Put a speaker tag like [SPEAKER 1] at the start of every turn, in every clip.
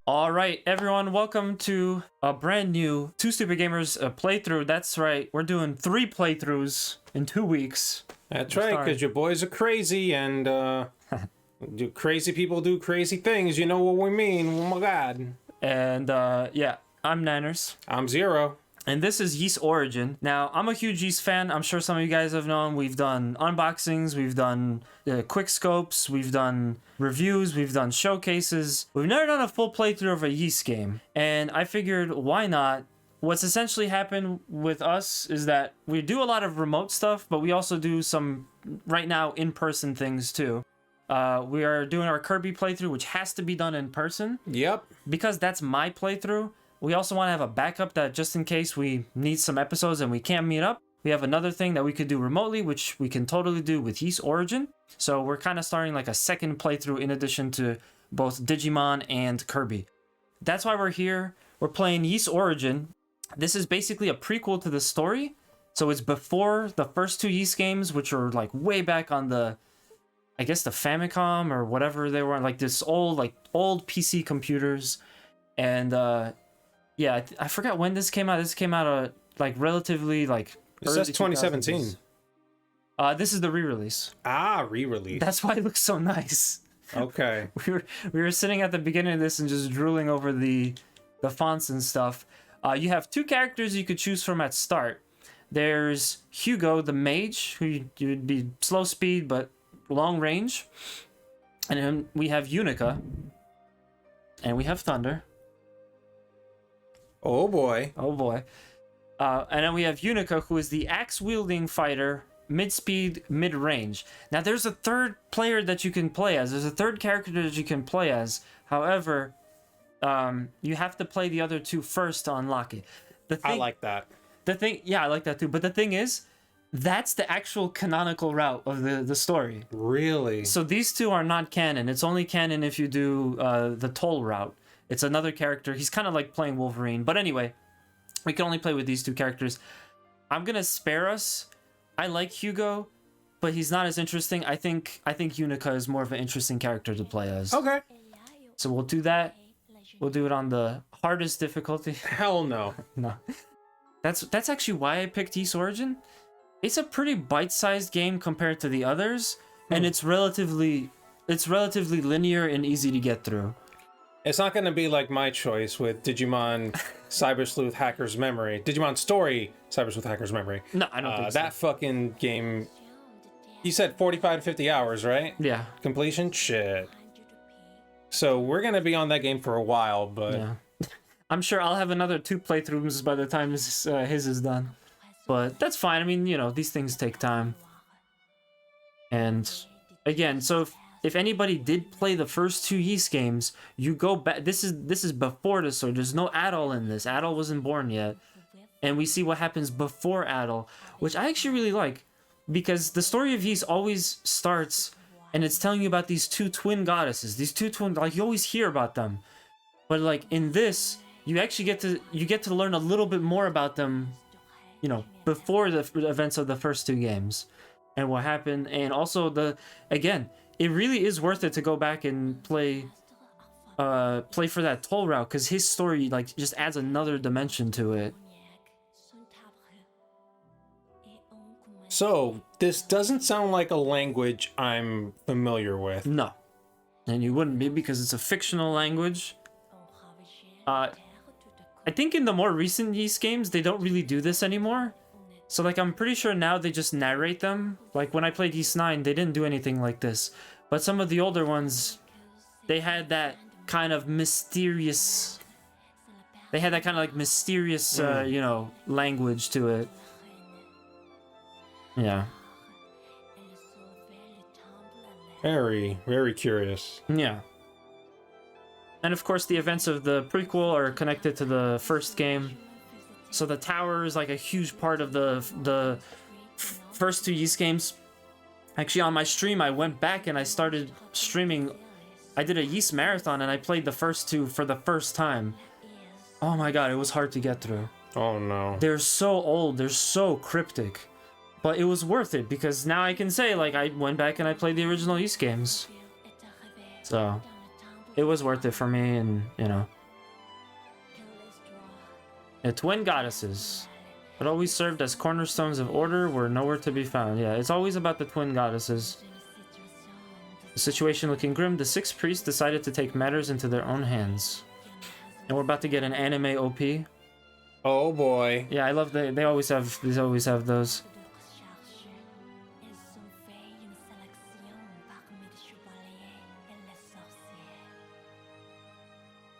[SPEAKER 1] All right, everyone, welcome to a brand new Two Stupid Gamers playthrough. That's right, we're doing 3 playthroughs in 2 weeks.
[SPEAKER 2] That's right, because your boys are crazy, and do crazy people do crazy things. You know what we mean? Oh my god.
[SPEAKER 1] And yeah, I'm Niners.
[SPEAKER 2] I'm Zero.
[SPEAKER 1] And this is Ys Origin. Now, I'm a huge Ys fan. I'm sure some of you guys have known. We've done unboxings, we've done quick scopes, we've done reviews, we've done showcases. We've never done a full playthrough of a Ys game. And I figured, why not? What's essentially happened with us is that we do a lot of remote stuff, but we also do some, right now, in-person things too. We are doing our Kirby playthrough, which has to be done in person.
[SPEAKER 2] Yep.
[SPEAKER 1] Because that's my playthrough. We also want to have a backup that just in case we need some episodes and we can't meet up, we have another thing that we could do remotely, which we can totally do with Ys Origin. So we're kind of starting like a second playthrough in addition to both Digimon and Kirby. That's why we're here. We're playing Ys Origin. This is basically a prequel to the story. So it's before the first 2 Ys games, which are like way back on the, I guess the Famicom or whatever they were, like this old PC computers. And yeah, I forgot when this came out. This came out like relatively like
[SPEAKER 2] it says 2017.
[SPEAKER 1] This is the re-release.
[SPEAKER 2] Ah, re-release.
[SPEAKER 1] That's why it looks so nice.
[SPEAKER 2] Okay.
[SPEAKER 1] we were sitting at the beginning of this and just drooling over the fonts and stuff. You have 2 characters you could choose from at start. There's Hugo, the mage, who you'd be slow speed but long range. And then we have Unica. And we have Thunder.
[SPEAKER 2] Oh boy.
[SPEAKER 1] Oh boy. And then we have Unica, who is the axe-wielding fighter, mid-speed, mid-range. Now, there's a third player that you can play as. There's a third character that you can play as. However, you have to play the other 2 first to unlock it.
[SPEAKER 2] I like that.
[SPEAKER 1] Yeah, I like that too. But the thing is, that's the actual canonical route of the story.
[SPEAKER 2] Really?
[SPEAKER 1] So these 2 are not canon. It's only canon if you do the toll route. It's another character. He's kind of like playing Wolverine. But anyway, we can only play with these 2 characters. I'm going to spare us. I like Hugo, but he's not as interesting. I think Unica is more of an interesting character to play as.
[SPEAKER 2] Okay.
[SPEAKER 1] So we'll do that. We'll do it on the hardest difficulty.
[SPEAKER 2] Hell no.
[SPEAKER 1] No. That's actually why I picked Ys Origin. It's a pretty bite-sized game compared to the others, and it's relatively linear and easy to get through.
[SPEAKER 2] It's not going to be like my choice with Digimon Cyber Sleuth Hacker's Memory. Digimon Story Cyber Sleuth Hacker's Memory.
[SPEAKER 1] No, I don't think so.
[SPEAKER 2] That fucking game... You said 45 to 50 hours, right?
[SPEAKER 1] Yeah.
[SPEAKER 2] Completion? Shit. So we're going to be on that game for a while, but...
[SPEAKER 1] Yeah. I'm sure I'll have another 2 playthroughs by the time his is done. But that's fine. I mean, you know, these things take time. And again, so if anybody did play the first 2 Ys games, you go back. This is before this, so there's no AmIEviL in this. AmIEviL wasn't born yet, and we see what happens before AmIEviL, which I actually really like, because the story of Ys always starts, and it's telling you about these 2 twin goddesses. These 2 twin, like you always hear about them, but like in this, you actually get to learn a little bit more about them, you know, before the events of the first 2 games, and what happened, and also again. It really is worth it to go back and play for that toll route, because his story like just adds another dimension to it.
[SPEAKER 2] So, this doesn't sound like a language I'm familiar with.
[SPEAKER 1] No. And you wouldn't be, because it's a fictional language. I think in the more recent Ys games, they don't really do this anymore. So, like, I'm pretty sure now they just narrate them. Like, when I played Ys 9, they didn't do anything like this. But some of the older ones, they had that kind of mysterious... They had that kind of, like, mysterious, you know, language to it. Yeah.
[SPEAKER 2] Very, very curious.
[SPEAKER 1] Yeah. And, of course, the events of the prequel are connected to the first game. So the tower is like a huge part of the first 2 Ys games. Actually, on my stream, I went back and I started streaming. I did a Ys marathon and I played the first 2 for the first time. Oh my god, it was hard to get through.
[SPEAKER 2] Oh no.
[SPEAKER 1] They're so old, they're so cryptic. But it was worth it, because now I can say, like, I went back and I played the original Ys games. So, it was worth it for me, and you know. The twin goddesses, but always served as cornerstones of order, were nowhere to be found. Yeah, it's always about the twin goddesses. The situation looking grim, the 6 priests decided to take matters into their own hands. And we're about to get an anime OP.
[SPEAKER 2] Oh boy.
[SPEAKER 1] Yeah, I love they always have those.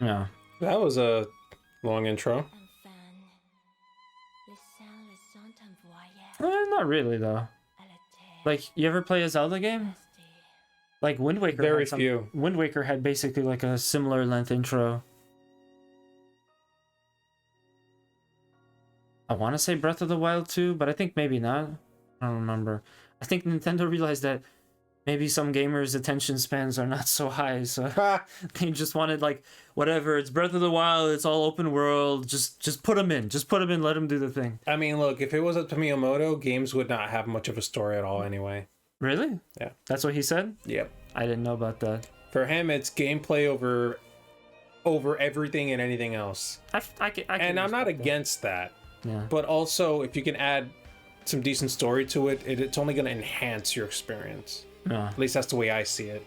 [SPEAKER 1] Yeah.
[SPEAKER 2] That was a long intro.
[SPEAKER 1] Not really though. Like, you ever play a Zelda game? Like Wind Waker.
[SPEAKER 2] Very few.
[SPEAKER 1] Wind Waker had basically like a similar length intro. I want to say Breath of the Wild 2, but I think maybe not. I don't remember. I think Nintendo realized that maybe some gamers' attention spans are not so high, so they just wanted, like, whatever, it's Breath of the Wild, it's all open world, just put them in. Just put them in, let them do the thing.
[SPEAKER 2] I mean, look, if it was up to Miyamoto, games would not have much of a story at all anyway.
[SPEAKER 1] Really?
[SPEAKER 2] Yeah.
[SPEAKER 1] That's what he said?
[SPEAKER 2] Yep.
[SPEAKER 1] I didn't know about that.
[SPEAKER 2] For him, it's gameplay over everything and anything else.
[SPEAKER 1] I can
[SPEAKER 2] and I'm not
[SPEAKER 1] respect that.
[SPEAKER 2] against that.
[SPEAKER 1] Yeah.
[SPEAKER 2] But also, if you can add some decent story to it, it's only going to enhance your experience.
[SPEAKER 1] Yeah.
[SPEAKER 2] At least that's the way I see it.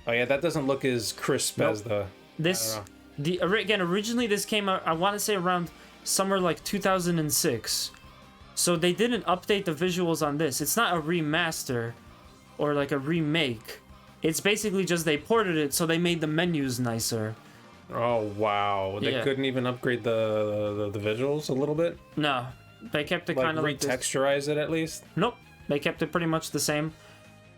[SPEAKER 2] Oh yeah, that doesn't look as crisp as the...
[SPEAKER 1] This, again, originally this came out, I want to say around summer like 2006. So they didn't update the visuals on this. It's not a remaster or like a remake. It's basically just they ported it so they made the menus nicer.
[SPEAKER 2] Oh wow, they couldn't even upgrade the visuals a little bit?
[SPEAKER 1] No, they kept it kind of like
[SPEAKER 2] retexturize it at least?
[SPEAKER 1] Nope, they kept it pretty much the same.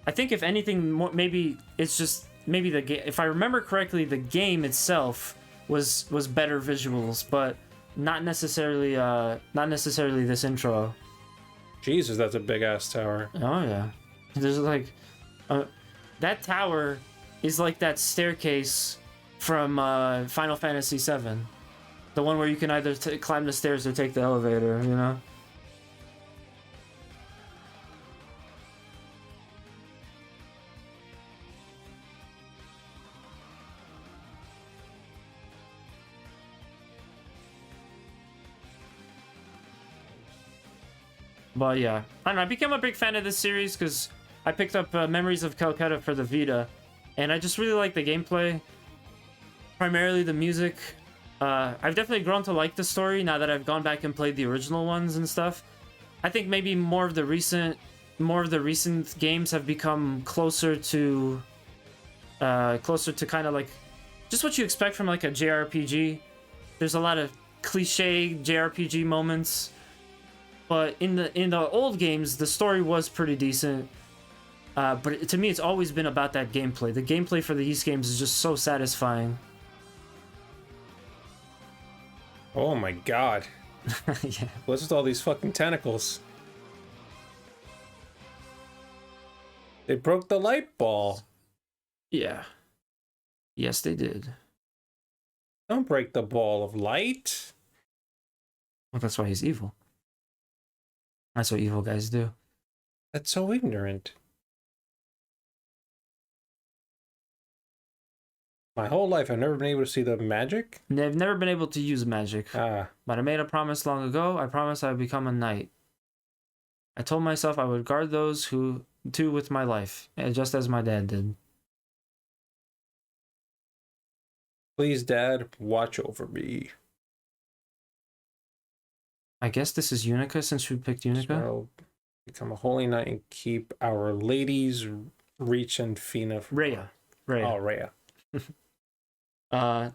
[SPEAKER 1] I think if anything, more, maybe it's just maybe the game. If I remember correctly, the game itself was better visuals, but not necessarily this intro.
[SPEAKER 2] Jesus, that's a big ass tower.
[SPEAKER 1] Oh yeah, there's like that tower is like that staircase from Final Fantasy VII, the one where you can either climb the stairs or take the elevator. You know. But yeah, I don't know, I became a big fan of this series because I picked up Memories of Calcutta for the Vita, and I just really like the gameplay, primarily the music. I've definitely grown to like the story now that I've gone back and played the original ones and stuff. I think maybe more of the recent games have become closer to kind of like just what you expect from like a JRPG. There's a lot of cliche JRPG moments. But in the old games, the story was pretty decent. But to me, it's always been about that gameplay. The gameplay for these games is just so satisfying.
[SPEAKER 2] Oh my god.
[SPEAKER 1] Yeah.
[SPEAKER 2] What's with all these fucking tentacles? They broke the light ball.
[SPEAKER 1] Yeah. Yes, they did.
[SPEAKER 2] Don't break the ball of light.
[SPEAKER 1] Well, that's why he's evil. That's what evil guys do.
[SPEAKER 2] That's so ignorant. My whole life, I've never been able to see the magic.
[SPEAKER 1] I've never been able to use magic.
[SPEAKER 2] Ah.
[SPEAKER 1] But I made a promise long ago. I promised I would become a knight. I told myself I would guard those who do with my life, just as my dad did.
[SPEAKER 2] Please, Dad, watch over me.
[SPEAKER 1] I guess this is Unica since we picked Unica.
[SPEAKER 2] So, become a holy knight and keep our ladies reach and Fina.
[SPEAKER 1] Rhea.
[SPEAKER 2] Oh, Rhea.
[SPEAKER 1] I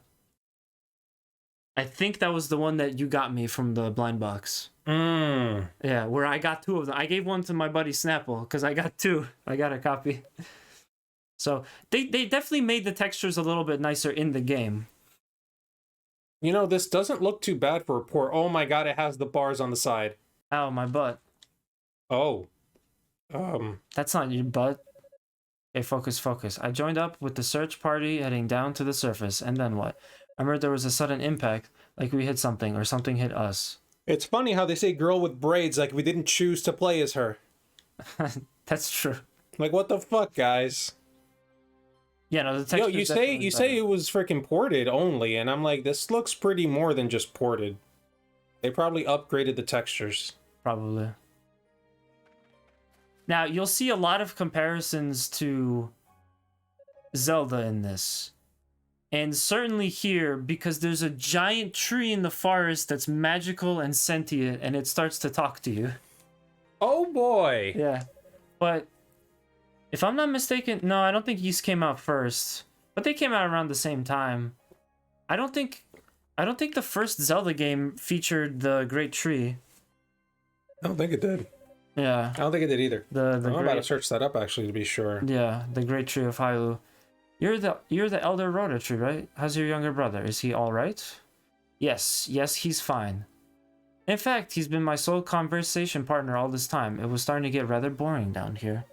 [SPEAKER 1] think that was the one that you got me from the blind box. Yeah, where I got 2 of them. I gave one to my buddy Snapple because I got 2. I got a copy. So they definitely made the textures a little bit nicer in the game.
[SPEAKER 2] You know, this doesn't look too bad for a port. Oh my god, it has the bars on the side.
[SPEAKER 1] Ow, my butt.
[SPEAKER 2] Oh.
[SPEAKER 1] That's not your butt. Okay, focus. I joined up with the search party heading down to the surface, and then what? I heard there was a sudden impact, like we hit something, or something hit us.
[SPEAKER 2] It's funny how they say girl with braids like we didn't choose to play as her.
[SPEAKER 1] That's true.
[SPEAKER 2] Like, what the fuck, guys?
[SPEAKER 1] Yeah, no, the
[SPEAKER 2] Yo,
[SPEAKER 1] texture.
[SPEAKER 2] you say it was freaking ported only, and I'm like, this looks pretty more than just ported. They probably upgraded the textures.
[SPEAKER 1] Probably. Now, you'll see a lot of comparisons to Zelda in this. And certainly here, because there's a giant tree in the forest that's magical and sentient, and it starts to talk to you.
[SPEAKER 2] Oh boy!
[SPEAKER 1] Yeah. But, if I'm not mistaken, no, I don't think Ys came out first. But they came out around the same time. I don't think the first Zelda game featured the Great Tree.
[SPEAKER 2] I don't think it did.
[SPEAKER 1] Yeah.
[SPEAKER 2] I don't think it did either. I'm
[SPEAKER 1] great,
[SPEAKER 2] about to search that up actually to be sure.
[SPEAKER 1] Yeah, the Great Tree of Hyrule. You're the elder Rhoda Tree, right? How's your younger brother? Is he all right? Yes, he's fine. In fact, he's been my sole conversation partner all this time. It was starting to get rather boring down here.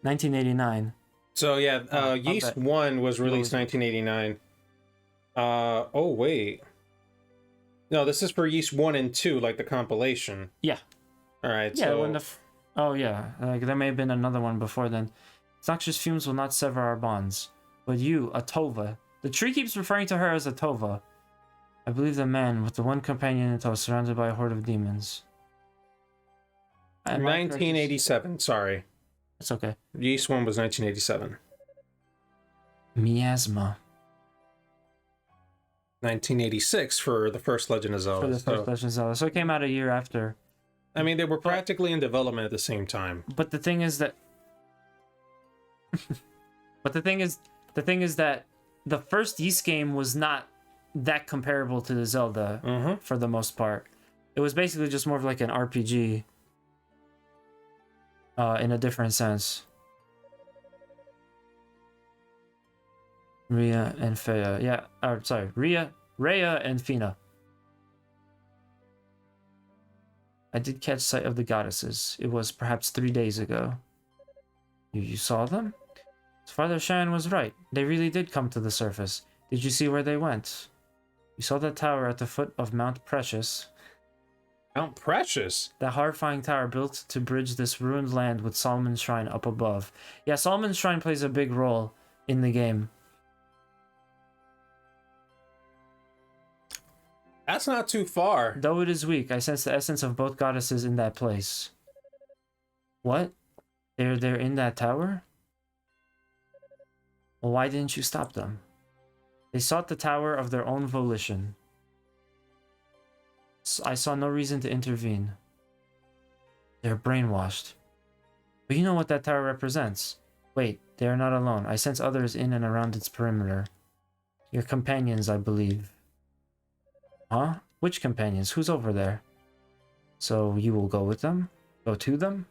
[SPEAKER 1] 1989.
[SPEAKER 2] So yeah, Yeast 1 was released 1989. Oh wait. No, this is for Yeast 1 and 2, like the compilation.
[SPEAKER 1] Yeah.
[SPEAKER 2] Alright,
[SPEAKER 1] yeah,
[SPEAKER 2] so...
[SPEAKER 1] when the oh yeah, like there may have been another one before then. Noxious fumes will not sever our bonds. But you, Atova. The tree keeps referring to her as Atova. I believe the man with the one companion in tow, surrounded by a horde of demons.
[SPEAKER 2] 1987, sorry.
[SPEAKER 1] It's okay.
[SPEAKER 2] Yeast 1 was 1987.
[SPEAKER 1] Miasma.
[SPEAKER 2] 1986 for the first Legend of Zelda.
[SPEAKER 1] For the first Legend of Zelda. So it came out a year after.
[SPEAKER 2] I mean, they were practically in development at the same time.
[SPEAKER 1] But the thing is that... but the thing is that the first Ys game was not that comparable to the Zelda for the most part. It was basically just more of like an RPG in a different sense. Rhea and Fea. Yeah, sorry. Rhea and Fina. I did catch sight of the goddesses. It was perhaps 3 days ago. You saw them? Father Shan was right. They really did come to the surface. Did you see where they went? You saw that tower at the foot of Mount Precious.
[SPEAKER 2] Mount Precious?
[SPEAKER 1] That horrifying tower built to bridge this ruined land with Solomon's Shrine up above. Yeah, Solomon's Shrine plays a big role in the game.
[SPEAKER 2] That's not too far.
[SPEAKER 1] Though it is weak, I sense the essence of both goddesses in that place. What? They're in that tower? Well, why didn't you stop them? They sought the tower of their own volition. I saw no reason to intervene. They're brainwashed. But you know what that tower represents. Wait, they are not alone. I sense others in and around its perimeter. Your companions, I believe. Huh? Which companions? Who's over there? So you will go with them? Go to them?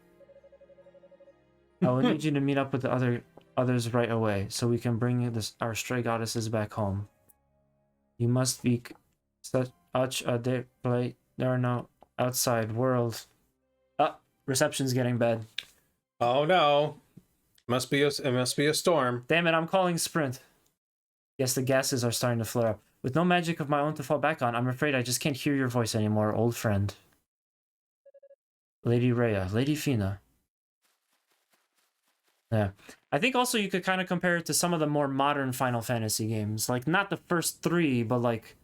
[SPEAKER 1] I will need you to meet up with the others right away, so we can bring our stray goddesses back home. You must be such a play. There are no outside world. Reception's getting bad.
[SPEAKER 2] Oh no! It must be a storm.
[SPEAKER 1] Damn it! I'm calling Sprint. Yes, the gases are starting to flare up. With no magic of my own to fall back on, I'm afraid I just can't hear your voice anymore, old friend. Lady Rhea, Lady Fina. Yeah. I think also you could kind of compare it to some of the more modern Final Fantasy games. Like, not the first 3, but like,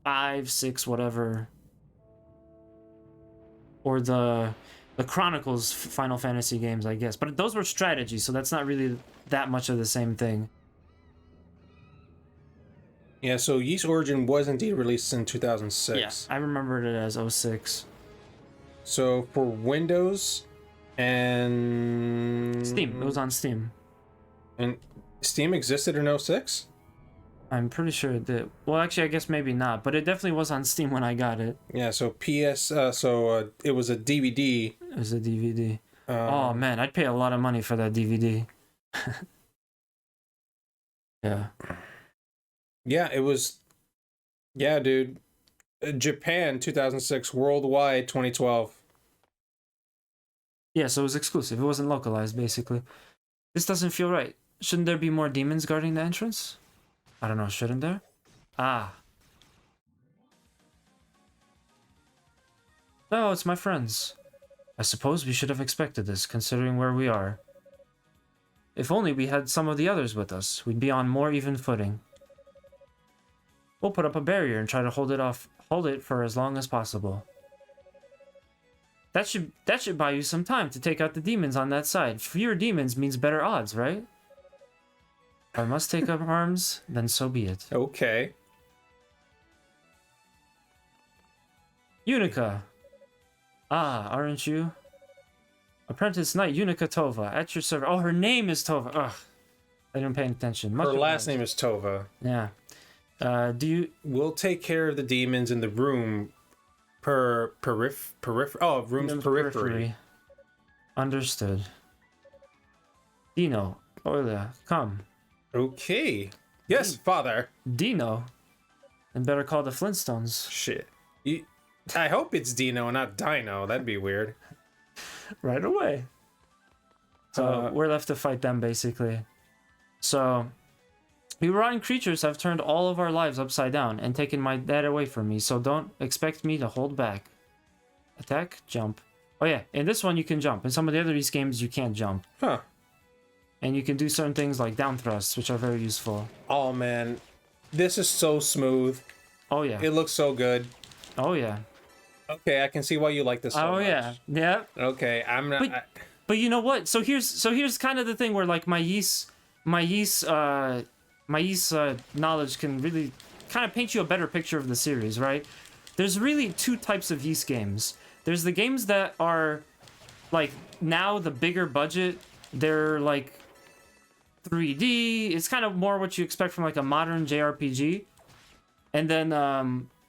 [SPEAKER 1] 5, 6, whatever. Or the Chronicles Final Fantasy games, I guess. But those were strategy, so that's not really that much of the same thing.
[SPEAKER 2] Yeah, so Yeast Origin was indeed released in 2006.
[SPEAKER 1] Yeah, I remembered it as 06.
[SPEAKER 2] So for Windows and...
[SPEAKER 1] Steam. It was on Steam.
[SPEAKER 2] And Steam existed in 06?
[SPEAKER 1] I'm pretty sure it did. Well, actually, I guess maybe not, but it definitely was on Steam when I got it.
[SPEAKER 2] Yeah, so it was a DVD.
[SPEAKER 1] It was a DVD. Oh, man, I'd pay a lot of money for that DVD. Yeah.
[SPEAKER 2] Yeah, it was... Yeah, dude. Japan, 2006. Worldwide, 2012.
[SPEAKER 1] Yeah, so it was exclusive. It wasn't localized, basically. This doesn't feel right. Shouldn't there be more demons guarding the entrance? I don't know, shouldn't there? Ah. Oh, it's my friends. I suppose we should have expected this, considering where we are. If only we had some of the others with us, we'd be on more even footing. We'll put up a barrier and try to hold it for as long as possible. That should buy you some time to take out the demons on that side. Fewer demons means better odds, right? If I must take up arms, then so be it.
[SPEAKER 2] Okay.
[SPEAKER 1] Unica. Ah, aren't you? Apprentice Knight Unica Tova, at your service. Oh, her name is Tova. Ugh. I didn't pay attention.
[SPEAKER 2] Her last name is Tova.
[SPEAKER 1] Yeah.
[SPEAKER 2] We'll take care of the demons in the room rooms periphery.
[SPEAKER 1] Understood. Dino, Oila, come.
[SPEAKER 2] Okay. Yes, father.
[SPEAKER 1] Dino. And better call the Flintstones.
[SPEAKER 2] Shit. I hope it's Dino and not Dino. That'd be weird.
[SPEAKER 1] Right away. So we're left to fight them, basically. So, we rotten creatures have turned all of our lives upside down and taken my dad away from me, so don't expect me to hold back. Attack, jump. Oh yeah, in this one you can jump. In some of the other East games you can't jump.
[SPEAKER 2] Huh.
[SPEAKER 1] And you can do certain things like down thrusts, which are very useful.
[SPEAKER 2] Oh man, this is so smooth.
[SPEAKER 1] Oh yeah.
[SPEAKER 2] It looks so good.
[SPEAKER 1] Oh yeah.
[SPEAKER 2] Okay, I can see why you like this so much.
[SPEAKER 1] Yeah. Yeah.
[SPEAKER 2] Okay, I'm not...
[SPEAKER 1] But you know what? So here's kind of the thing where like my yeast knowledge can really kind of paint you a better picture of the series, right? There's really two types of yeast games. There's the games that are like now the bigger budget. They're like 3D. It's kind of more what you expect from like a modern JRPG. And then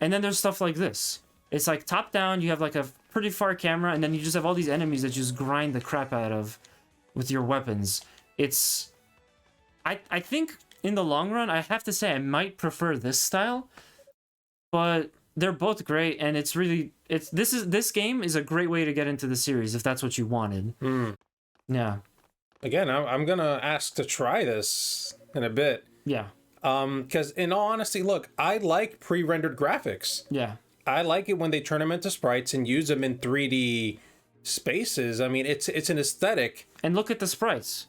[SPEAKER 1] there's stuff like this. It's like top down, you have like a pretty far camera, and then you just have all these enemies that you just grind the crap out of with your weapons. It's... I think in the long run, I have to say I might prefer this style, but they're both great, and it's really... This game is a great way to get into the series, if that's what you wanted. Yeah.
[SPEAKER 2] Again, I'm gonna ask to try this in a bit.
[SPEAKER 1] Yeah.
[SPEAKER 2] Because in all honesty, look, I like pre-rendered graphics.
[SPEAKER 1] Yeah.
[SPEAKER 2] I like it when they turn them into sprites and use them in 3D spaces. I mean, it's an aesthetic.
[SPEAKER 1] And look at the sprites.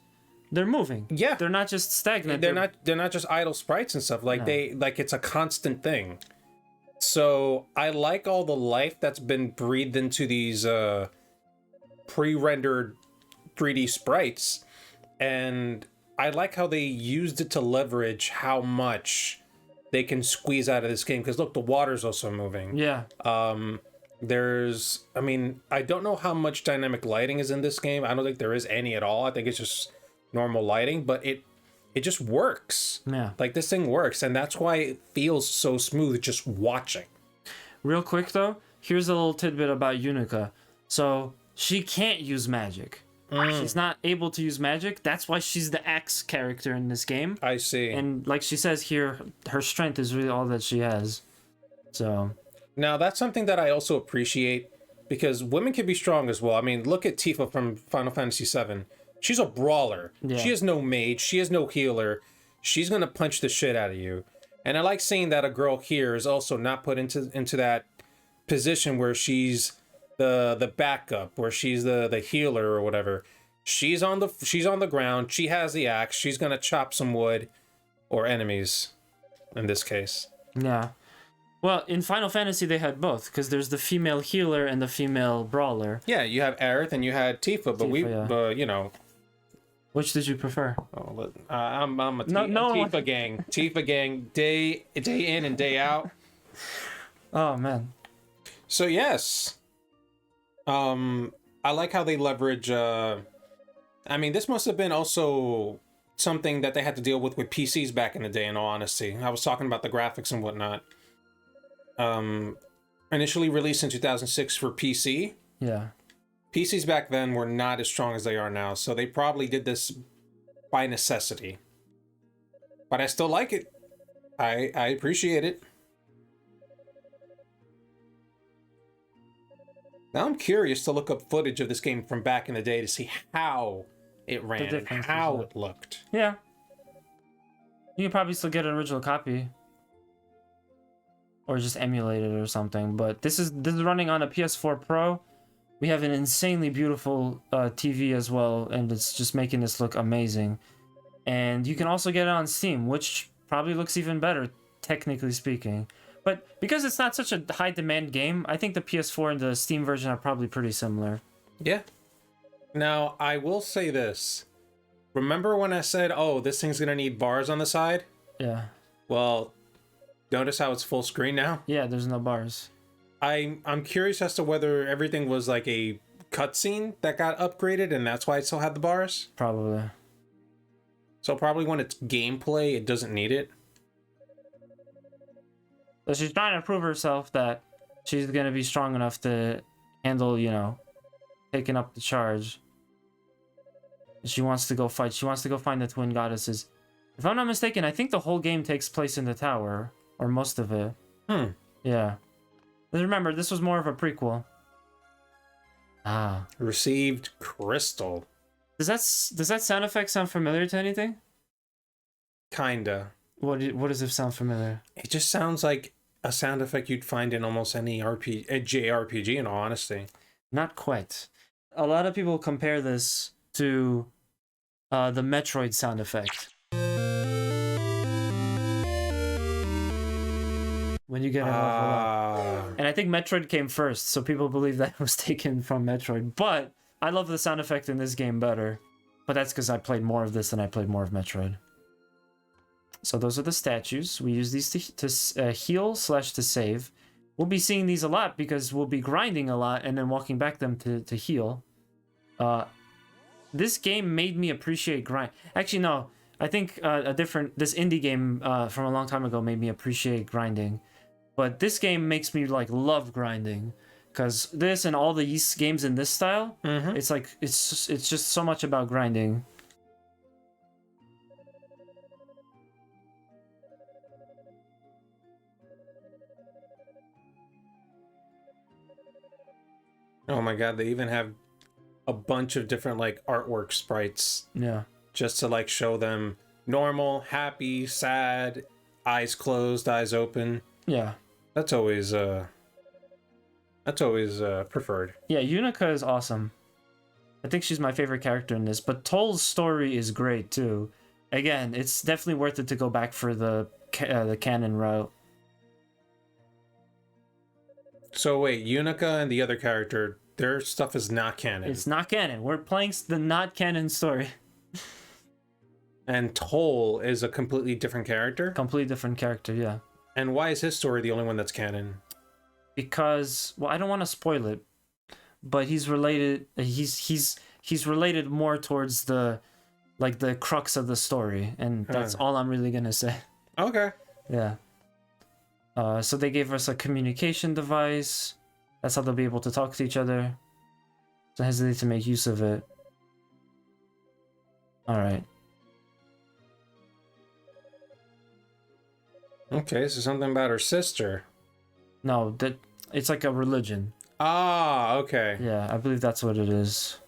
[SPEAKER 1] They're moving. Yeah. They're not just stagnant.
[SPEAKER 2] They're not just idle sprites and stuff. Like it's a constant thing. So I like all the life that's been breathed into these pre-rendered 3D sprites. And I like how they used it to leverage how much they can squeeze out of this game, because look, the water's also moving.
[SPEAKER 1] Yeah.
[SPEAKER 2] I mean, I don't know how much dynamic lighting is in this game. I don't think there is any at all. I think it's just normal lighting, but it just works.
[SPEAKER 1] Yeah.
[SPEAKER 2] Like, this thing works, and that's why it feels so smooth just watching.
[SPEAKER 1] Real quick though, here's a little tidbit about Unica. So she can't use magic. She's not able to use magic. That's why she's the axe character in this game.
[SPEAKER 2] I see.
[SPEAKER 1] And like she says here, her strength is really all that she has. So
[SPEAKER 2] now that's something that I also appreciate, because women can be strong as well. I mean, look at Tifa from Final Fantasy VII. She's a brawler. Yeah. She has no mage. She has no healer. She's gonna punch the shit out of you. And I like seeing that a girl here is also not put into that position where she's the backup, where she's the healer or whatever. She's on the ground. She has the axe. She's gonna chop some wood, or enemies, in this case.
[SPEAKER 1] Yeah. Well, in Final Fantasy they had both, because there's the female healer and the female brawler.
[SPEAKER 2] Yeah, you have Aerith and you had Tifa, but you know.
[SPEAKER 1] Which did you prefer?
[SPEAKER 2] Oh, I'm a Tifa gang. Tifa gang, day in and day out.
[SPEAKER 1] Oh man.
[SPEAKER 2] So yes. I like how they leverage, I mean, this must have been also something that they had to deal with PCs back in the day, in all honesty. I was talking about the graphics and whatnot. Initially released in 2006 for PC.
[SPEAKER 1] Yeah.
[SPEAKER 2] PCs back then were not as strong as they are now, so they probably did this by necessity. But I still like it. I appreciate it. Now I'm curious to look up footage of this game from back in the day to see how it ran and how it looked.
[SPEAKER 1] Yeah. You can probably still get an original copy. Or just emulate it or something. But this is running on a PS4 Pro. We have an insanely beautiful TV as well, and it's just making this look amazing. And you can also get it on Steam, which probably looks even better, technically speaking. But because it's not such a high demand game, I think the PS4 and the Steam version are probably pretty similar.
[SPEAKER 2] Yeah. Now, I will say this. Remember when I said, oh, this thing's going to need bars on the side?
[SPEAKER 1] Yeah.
[SPEAKER 2] Well, notice how it's full screen now?
[SPEAKER 1] Yeah, there's no bars.
[SPEAKER 2] I'm curious as to whether everything was like a cutscene that got upgraded and that's why it still had the bars.
[SPEAKER 1] Probably.
[SPEAKER 2] So probably when it's gameplay, it doesn't need it.
[SPEAKER 1] So she's trying to prove herself that she's going to be strong enough to handle, you know, taking up the charge. She wants to go fight. She wants to go find the twin goddesses. If I'm not mistaken, I think the whole game takes place in the tower, or most of it. Yeah. But remember, this was more of a prequel. Ah.
[SPEAKER 2] Received crystal.
[SPEAKER 1] Does that sound effect sound familiar to anything?
[SPEAKER 2] Kinda.
[SPEAKER 1] What does it sound familiar?
[SPEAKER 2] It just sounds like a sound effect you'd find in almost any JRPG, in all honesty.
[SPEAKER 1] Not quite. A lot of people compare this to the Metroid sound effect. When you get a level up. And I think Metroid came first, so people believe that was taken from Metroid. But I love the sound effect in this game better. But that's because I played more of this than I played more of Metroid. So those are the statues. We use these to heal / to save. We'll be seeing these a lot because we'll be grinding a lot and then walking back them to heal. This game made me appreciate grind. Actually, no. I think this indie game from a long time ago made me appreciate grinding. But this game makes me like love grinding. Because this and all the games in this style, it's like it's just so much about grinding.
[SPEAKER 2] Oh my god, they even have a bunch of different like artwork sprites.
[SPEAKER 1] Yeah.
[SPEAKER 2] Just to like show them normal, happy, sad, eyes closed, eyes open.
[SPEAKER 1] Yeah.
[SPEAKER 2] That's always preferred.
[SPEAKER 1] Yeah, Yunica is awesome. I think she's my favorite character in this, but Toll's story is great too. Again, it's definitely worth it to go back for the canon route.
[SPEAKER 2] So wait, Yunica and the other character, their stuff is not canon.
[SPEAKER 1] It's not canon. We're playing the not canon story.
[SPEAKER 2] And Toll is a completely different character?
[SPEAKER 1] Completely different character, yeah.
[SPEAKER 2] And why is his story the only one that's canon?
[SPEAKER 1] Because, well, I don't want to spoil it, but he's related. He's related more towards the crux of the story, and that's all I'm really gonna say.
[SPEAKER 2] Okay.
[SPEAKER 1] Yeah. So they gave us a communication device. That's how they'll be able to talk to each other. So hesitate to make use of it. All right.
[SPEAKER 2] Okay, so something about her sister.
[SPEAKER 1] No, it's like a religion.
[SPEAKER 2] Ah, okay.
[SPEAKER 1] Yeah, I believe that's what it is.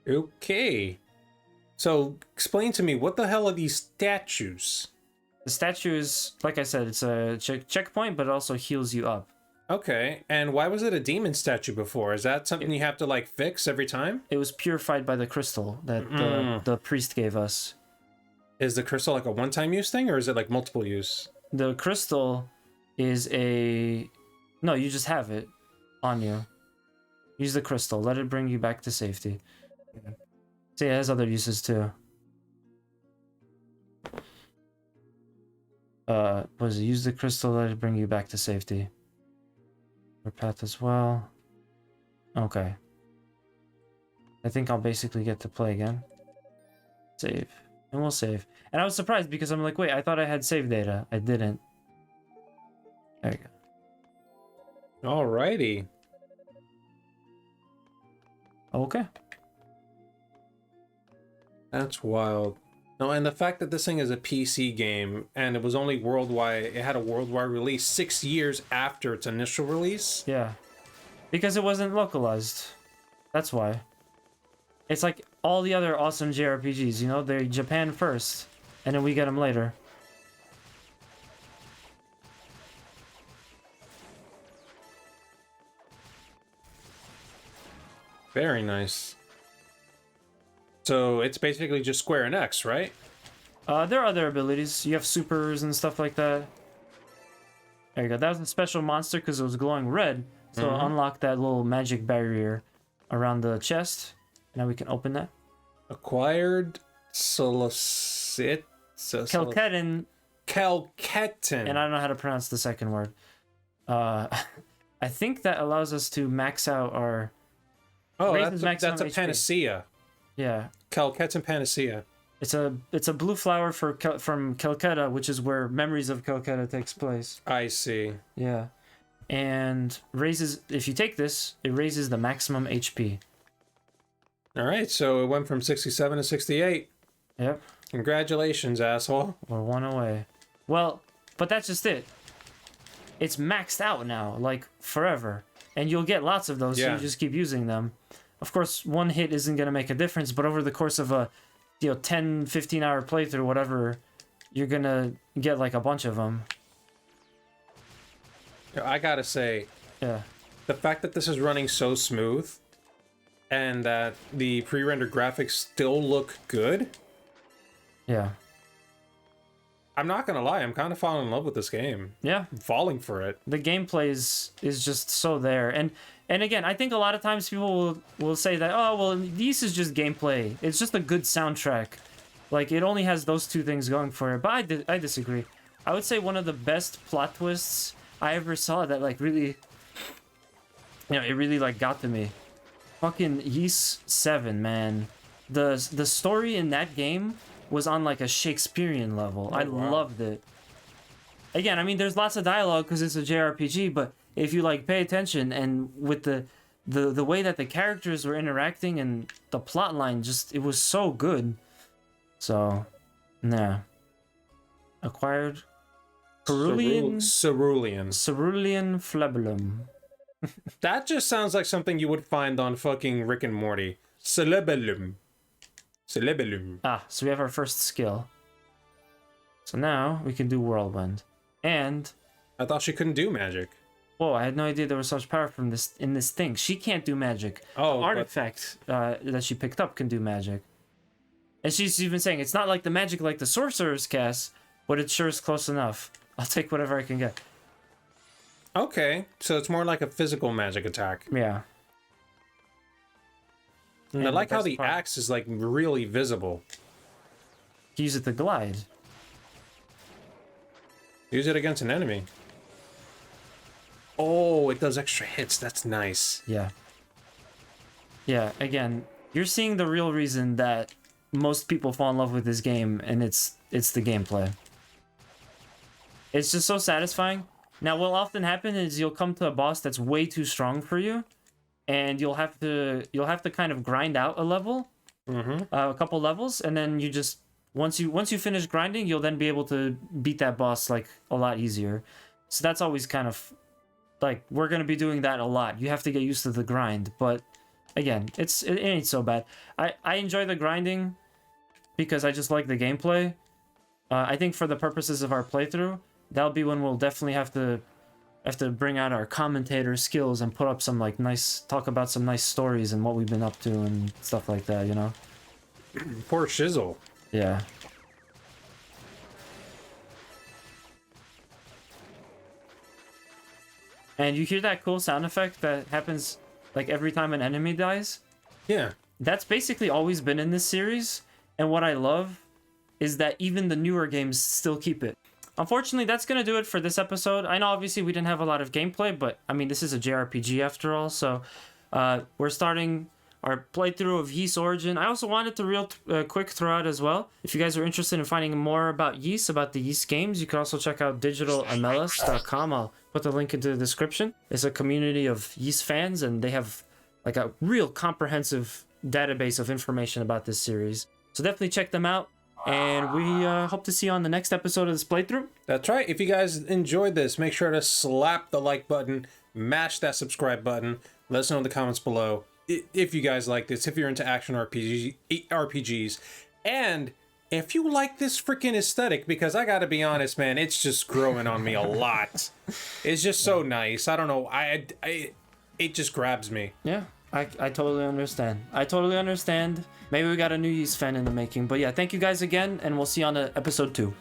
[SPEAKER 2] Okay. So, explain to me, what the hell are these statues?
[SPEAKER 1] The statue is, like I said, it's a checkpoint, but it also heals you up.
[SPEAKER 2] Okay, and why was it a demon statue before? Is that something you have to, like, fix every time?
[SPEAKER 1] It was purified by the crystal that the priest gave us.
[SPEAKER 2] Is the crystal, like, a one-time use thing, or is it, like, multiple use?
[SPEAKER 1] The crystal is a... No, you just have it on you. Use the crystal. Let it bring you back to safety. See, it has other uses, too. What is it? Use the crystal, let it bring you back to safety. Your path as well. Okay. I think I'll basically get to play again. Save. And we'll save. And I was surprised because I'm like, wait, I thought I had save data. I didn't. There you go.
[SPEAKER 2] Alrighty.
[SPEAKER 1] Okay.
[SPEAKER 2] That's wild. No, and the fact that this thing is a PC game and it was only worldwide, it had a worldwide release 6 years after its initial release.
[SPEAKER 1] Yeah. Because it wasn't localized. That's why. It's like all the other awesome JRPGs, you know? They're Japan first, and then we get them later.
[SPEAKER 2] Very nice. So it's basically just square and X, right?
[SPEAKER 1] There are other abilities. You have supers and stuff like that. There you go. That was a special monster because it was glowing red. So unlock that little magic barrier around the chest. Now we can open that.
[SPEAKER 2] Acquired solicit.
[SPEAKER 1] Kelketin.
[SPEAKER 2] Kelketin.
[SPEAKER 1] And I don't know how to pronounce the second word. I think that allows us to max out our...
[SPEAKER 2] Oh, that's a
[SPEAKER 1] HP.
[SPEAKER 2] panacea.
[SPEAKER 1] Yeah.
[SPEAKER 2] Kelketin panacea.
[SPEAKER 1] It's a blue flower from Calcutta, which is where Memories of Calcutta takes place.
[SPEAKER 2] I see.
[SPEAKER 1] Yeah. And raises, if you take this, it raises the maximum HP.
[SPEAKER 2] All right, so it went from 67 to 68.
[SPEAKER 1] Yep.
[SPEAKER 2] Congratulations, asshole.
[SPEAKER 1] We're one away. Well, but that's just it. It's maxed out now, like forever. And you'll get lots of those, so you just keep using them. Of course, one hit isn't going to make a difference, but over the course of a 10, 15 hour playthrough, whatever, you're going to get like a bunch of them.
[SPEAKER 2] I gotta say, the fact that this is running so smooth and that the pre-rendered graphics still look good, I'm not gonna lie, I'm kind of falling in love with this game.
[SPEAKER 1] Yeah.
[SPEAKER 2] I'm falling for it.
[SPEAKER 1] The gameplay is just so there. And again, I think a lot of times people will say that, oh, well, this is just gameplay. It's just a good soundtrack. Like, it only has those two things going for it. But I disagree. I would say one of the best plot twists I ever saw that, like, really... it really, like, got to me. Fucking Ys 7, man. The story in that game was on, like, a Shakespearean level. I loved it. Again, I mean, there's lots of dialogue because it's a JRPG, but if you, like, pay attention and with the way that the characters were interacting and the plot line, just, it was so good. So, yeah. Acquired... Cerulean Flabellum.
[SPEAKER 2] That just sounds like something you would find on fucking Rick and Morty. Cerebellum.
[SPEAKER 1] Ah, so we have our first skill. So now we can do Whirlwind. And...
[SPEAKER 2] I thought she couldn't do magic.
[SPEAKER 1] Whoa, I had no idea there was such power from this in this thing. She can't do magic.
[SPEAKER 2] Oh,
[SPEAKER 1] the artifact that she picked up can do magic. And she's even saying, it's not like the magic like the sorcerer's cast, but it sure is close enough. I'll take whatever I can get.
[SPEAKER 2] Okay, so it's more like a physical magic attack.
[SPEAKER 1] Yeah.
[SPEAKER 2] And I like how the axe is, like, really visible.
[SPEAKER 1] Use it to glide.
[SPEAKER 2] Use it against an enemy. Oh, it does extra hits. That's nice.
[SPEAKER 1] Yeah. Yeah, again, you're seeing the real reason that most people fall in love with this game, and it's the gameplay. It's just so satisfying. Now, what'll often happen is you'll come to a boss that's way too strong for you, and you'll have to kind of grind out a level, a couple levels, and then you just once you finish grinding, you'll then be able to beat that boss like a lot easier. So that's always kind of like we're gonna be doing that a lot. You have to get used to the grind, but again, it ain't so bad. I enjoy the grinding because I just like the gameplay. I think for the purposes of our playthrough, that'll be when we'll definitely have to bring out our commentator skills and put up some like talk about some nice stories and what we've been up to and stuff like that, you know?
[SPEAKER 2] Poor Shizzle.
[SPEAKER 1] Yeah. And you hear that cool sound effect that happens like every time an enemy dies?
[SPEAKER 2] Yeah.
[SPEAKER 1] That's basically always been in this series, and what I love is that even the newer games still keep it. Unfortunately, that's going to do it for this episode. I know obviously we didn't have a lot of gameplay, but I mean, this is a JRPG after all, so we're starting our playthrough of Ys Origin. I also wanted to real quick throw out as well, if you guys are interested in finding more about Ys, about the Ys games, you can also check out digitalemelas.com. I'll put the link into the description. It's a community of Ys fans, and they have like a real comprehensive database of information about this series. So definitely check them out. And we hope to see you on the next episode of this playthrough.
[SPEAKER 2] That's right. If you guys enjoyed this, make sure to slap the like button, mash that subscribe button. Let us know in the comments below if you guys like this, if you're into action RPGs, and if you like this freaking aesthetic, because I gotta be honest, man, it's just growing on me a lot. It's just so nice. I don't know. It just grabs me.
[SPEAKER 1] Yeah. I totally understand. I totally understand. Maybe we got a new Yeast fan in the making. But yeah, thank you guys again, and we'll see you on episode 2.